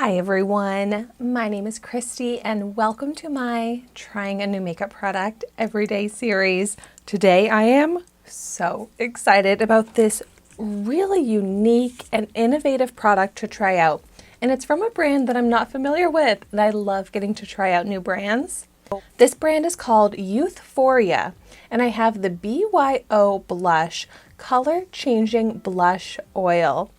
Hi everyone, my name is Christy and welcome to my Trying a New Makeup Product Everyday series. Today I am so excited about this really unique and innovative product to try out. And it's from a brand that I'm not familiar with, and I love getting to try out new brands. This brand is called Youthforia, and I have the BYO Blush Color Changing Blush Oil.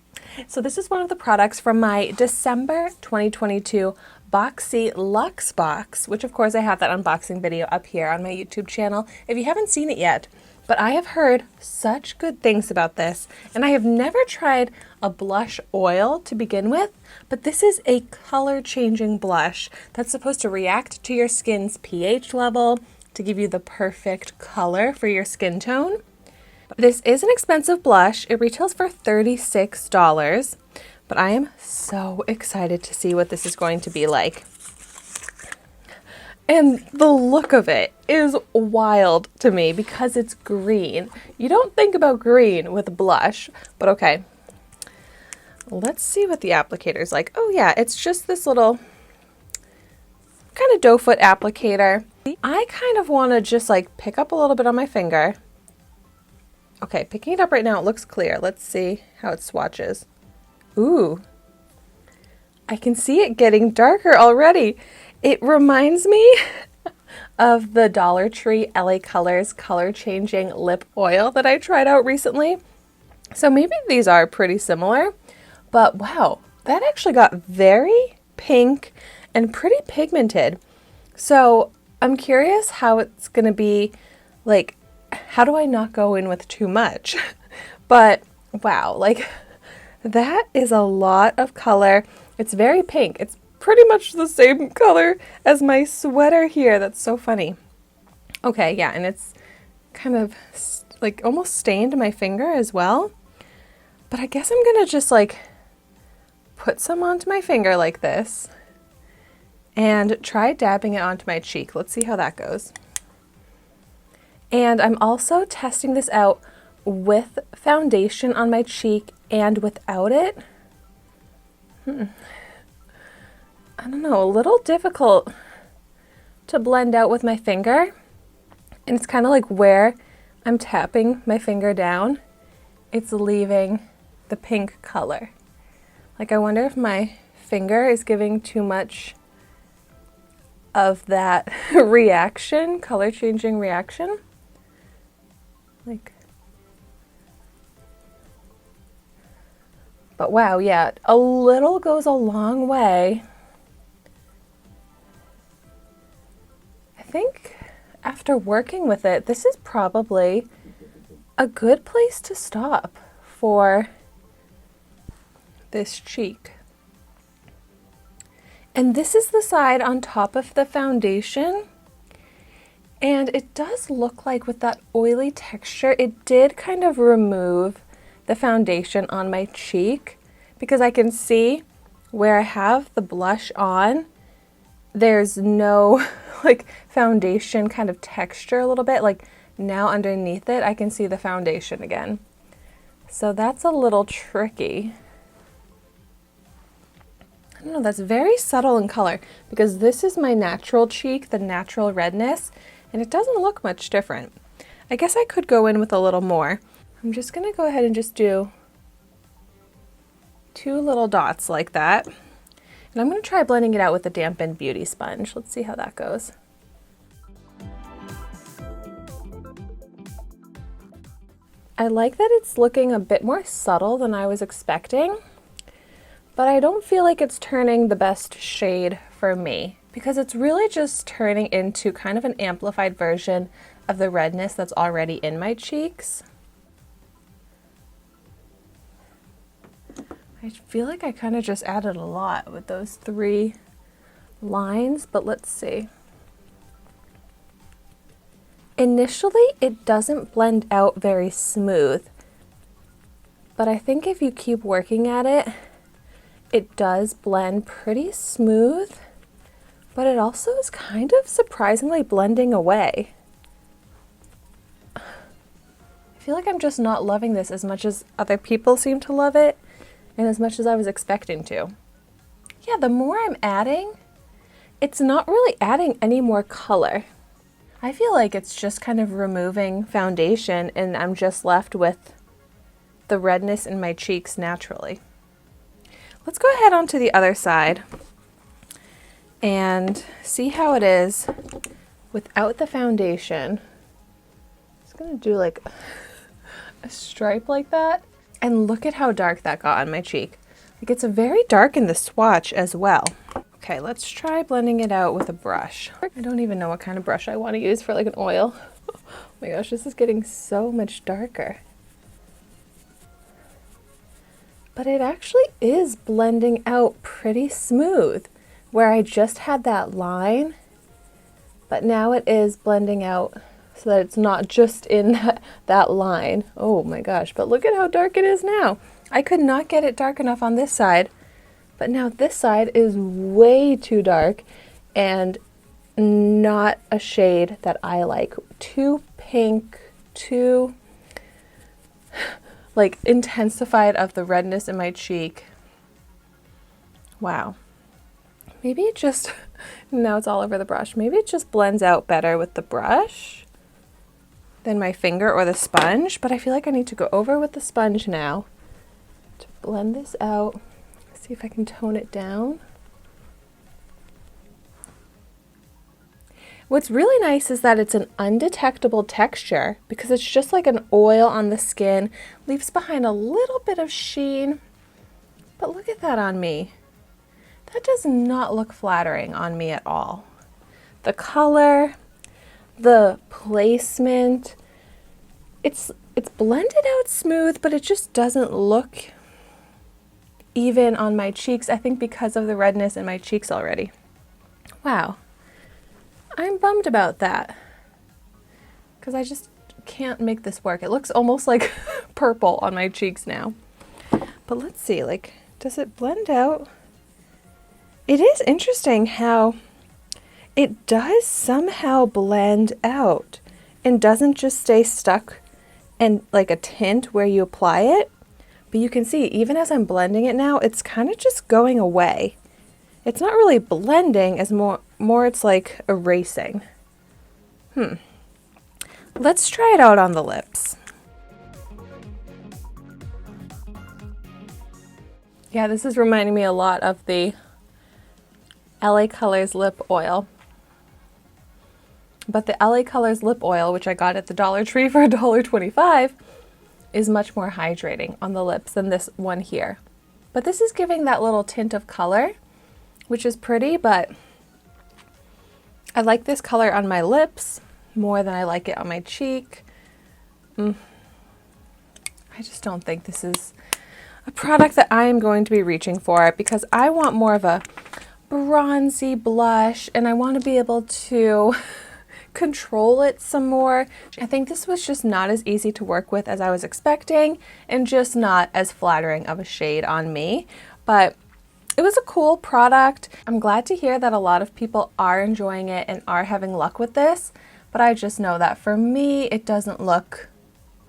So this is one of the products from my December 2022 Boxy Luxe box, which of course I have that unboxing video up here on my YouTube channel if you haven't seen it yet. But I have heard such good things about this, and I have never tried a blush oil to begin with, but this is a color changing blush that's supposed to react to your skin's pH level to give you the perfect color for your skin tone. This is an expensive blush. It retails for $36, but I am so excited to see what this is going to be like. And the look of it is wild to me because it's green. You don't think about green with blush, but okay. Let's see what the applicator is like. Oh yeah, it's just this little kind of doe foot applicator. I kind of want to just like pick up a little bit on my finger. Okay, picking it up right now, it looks clear. Let's see how it swatches. Ooh, I can see it getting darker already. It reminds me of the Dollar Tree LA Colors Color Changing Lip Oil that I tried out recently. So maybe these are pretty similar, but wow, that actually got very pink and pretty pigmented. So I'm curious how it's gonna be like. How do I not go in with too much? But wow, like that is a lot of color. It's very pink. It's pretty much the same color as my sweater here. That's so funny. Okay, yeah, and it's kind of like almost stained my finger as well. But I guess I'm gonna just like put some onto my finger like this and try dabbing it onto my cheek. Let's see how that goes. And I'm also testing this out with foundation on my cheek and without it. I don't know, a little difficult to blend out with my finger. And it's kind of like where I'm tapping my finger down, it's leaving the pink color. Like I wonder if my finger is giving too much of that reaction, color changing reaction. But wow, yeah, a little goes a long way. I think after working with it, this is probably a good place to stop for this cheek. And this is the side on top of the foundation. And it does look like with that oily texture, it did kind of remove the foundation on my cheek because I can see where I have the blush on, there's no like foundation kind of texture a little bit. Like now underneath it, I can see the foundation again. So that's a little tricky. I don't know, that's very subtle in color because this is my natural cheek, the natural redness. And it doesn't look much different. I guess I could go in with a little more. I'm just gonna go ahead and just do 2 little dots like that. And I'm gonna try blending it out with the dampened beauty sponge. Let's see how that goes. I like that it's looking a bit more subtle than I was expecting, but I don't feel like it's turning the best shade for me, because it's really just turning into kind of an amplified version of the redness that's already in my cheeks. I feel like I kind of just added a lot with those 3 lines, but let's see. Initially, it doesn't blend out very smooth, but I think if you keep working at it, it does blend pretty smooth. But it also is kind of surprisingly blending away. I feel like I'm just not loving this as much as other people seem to love it and as much as I was expecting to. yeah, the more I'm adding, it's not really adding any more color. I feel like it's just kind of removing foundation and I'm just left with the redness in my cheeks naturally. Let's go ahead onto the other side and see how it is without the foundation. Just gonna do like a stripe like that. And look at how dark that got on my cheek. Like it's very dark in the swatch as well. Okay, let's try blending it out with a brush. I don't even know what kind of brush I want to use for like an oil. Oh my gosh, this is getting so much darker. But it actually is blending out pretty smooth, where I just had that line, but now it is blending out so that it's not just in that line. Oh my gosh, but look at how dark it is now. I could not get it dark enough on this side, but now this side is way too dark and not a shade that I like. Too pink, too like intensified of the redness in my cheek. Wow. Maybe it just, now it's all over the brush. Maybe it just blends out better with the brush than my finger or the sponge, but I feel like I need to go over with the sponge now to blend this out. See if I can tone it down. What's really nice is that it's an undetectable texture because it's just like an oil on the skin, leaves behind a little bit of sheen, but look at that on me. That does not look flattering on me at all. The color, the placement, it's blended out smooth, but it just doesn't look even on my cheeks, I think because of the redness in my cheeks already. Wow. I'm bummed about that because I just can't make this work. It looks almost like purple on my cheeks now. But let's see, like, does it blend out? It is interesting how it does somehow blend out and doesn't just stay stuck in like a tint where you apply it. But you can see, even as I'm blending it now, it's kind of just going away. It's not really blending as more it's like erasing. Let's try it out on the lips. Yeah, this is reminding me a lot of the LA Colors lip oil. But the LA Colors lip oil, which I got at the Dollar Tree for $1.25, is much more hydrating on the lips than this one here. But this is giving that little tint of color, which is pretty, but I like this color on my lips more than I like it on my cheek. I just don't think this is a product that I am going to be reaching for because I want more of a bronzy blush and I want to be able to control it some more. I think this was just not as easy to work with as I was expecting and just not as flattering of a shade on me, but it was a cool product. I'm glad to hear that a lot of people are enjoying it and are having luck with this, but I just know that for me, it doesn't look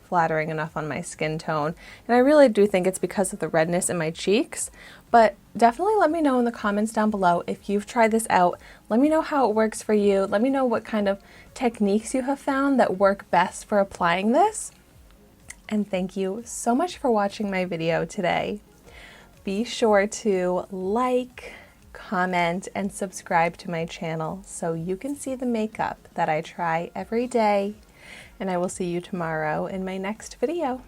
flattering enough on my skin tone. And I really do think it's because of the redness in my cheeks, but definitely let me know in the comments down below if you've tried this out. Let me know how it works for you. Let me know what kind of techniques you have found that work best for applying this. And thank you so much for watching my video today. Be sure to like, comment, and subscribe to my channel so you can see the makeup that I try every day. And I will see you tomorrow in my next video.